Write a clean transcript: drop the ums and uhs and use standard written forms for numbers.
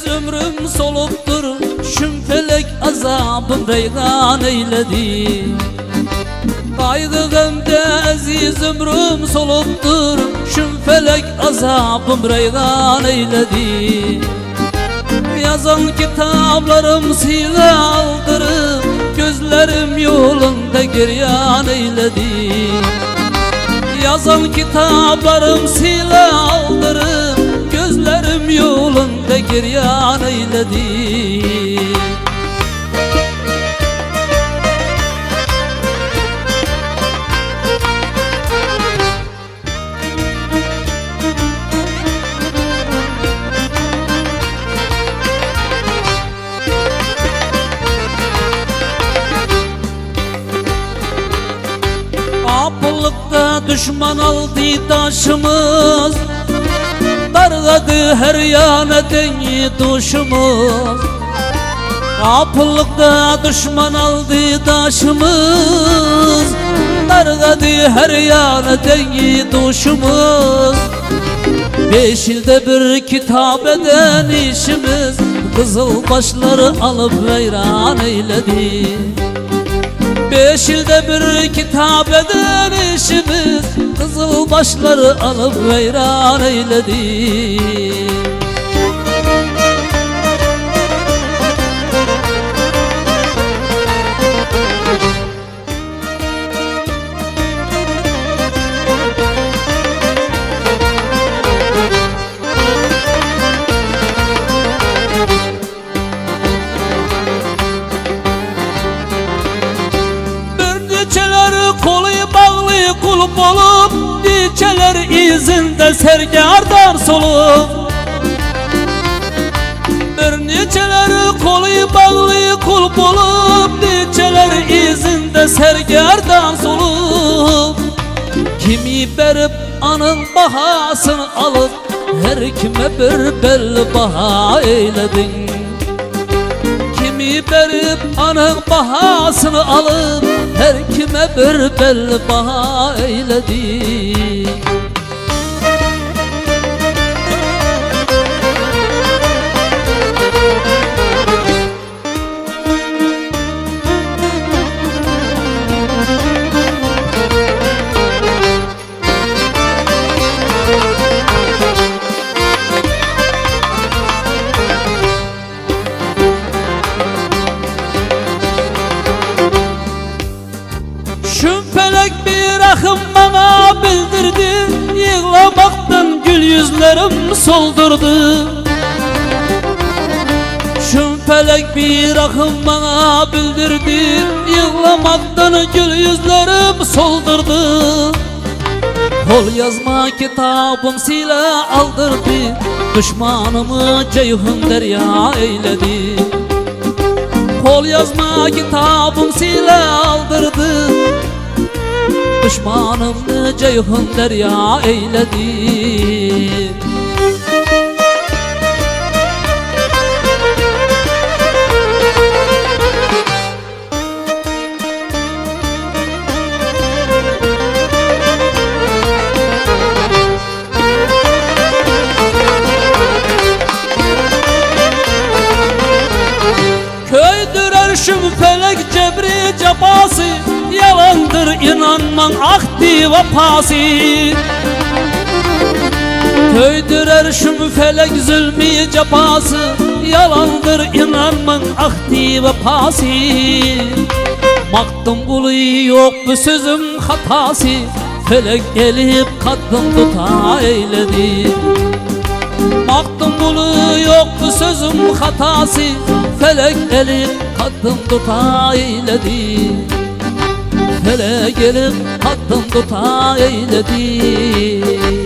aziz ömrüm soluptur, şümfelek azabım reygan eyledi. Kaygı gemde aziz ömrüm soluptur, şümfelek azabım reygan eyledi. Yazan kitaplarım sile aldırıp, gözlerim yolunda giryan eyledi. Yazan kitaplarım sile aldırıp, gözlerim yolunda giryan eyledi. Apıllıkta düşman aldı taşımız, darladı her yana dengi duşumuz. Apıllıkta düşman aldı taşımız, darladı her yana dengi duşumuz. 5 ilde bir kitap eden işimiz, kızıl başları alıp veyran eyledi. 5 ilde bir kitap eden işimiz, kızıl başları alıp veyran eyledi. Kolu bağlı kulp olup, diçeler izinde sergardan solup. Bir neçeler kolu bağlı kulp olup, diçeler izinde sergardan solup. Kimi berip anın bahasını alıp, her kime bir belli baha eyledin. Kimi berip anın bahasını alıp, her kime bir belli baha eyledi. Şümfelek bir akım bana bildirdi, yığlamaktan gül yüzlerim soldurdu. Şümfelek bir akım bana bildirdi, yığlamaktan gül yüzlerim soldurdu. Kol yazma kitabım silah aldırdı, düşmanımı ceyhun derya eyledi. Kol yazma kitabım silah aldırdı, düşmanımı ceyhun derya eyledi. Köydürer şümfelek cebri cefası, yalandır inanman ahdi vefası. Köydürer şümfelek zulmü cefası, yalandır inanman ahdi vefası. Maktım kulu yok bu sözüm hatası, felek gelip kadın tuta eyledi. Maktım kulu yok bu sözüm hatası, felek gelip kadın tuta eyledi. Felek gelip kadın tuta eyledi.